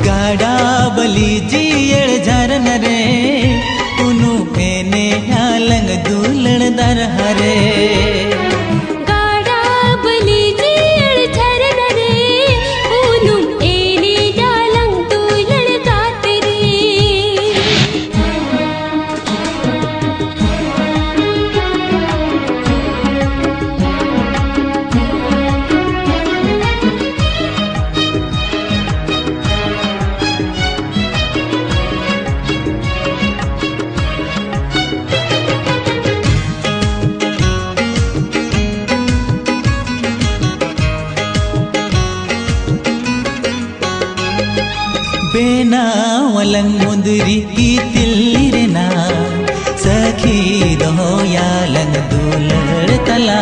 गाड़ा बली जियड़ झरन रे उनु एने हालंग दूलण दर हरे गाड़ा बली जियड़ झरन रे उनु एने हालंग दूलण गात रे बेना वलंग मुंदरी की तिल्लिरना सखी दो यालंग दूलड़ तला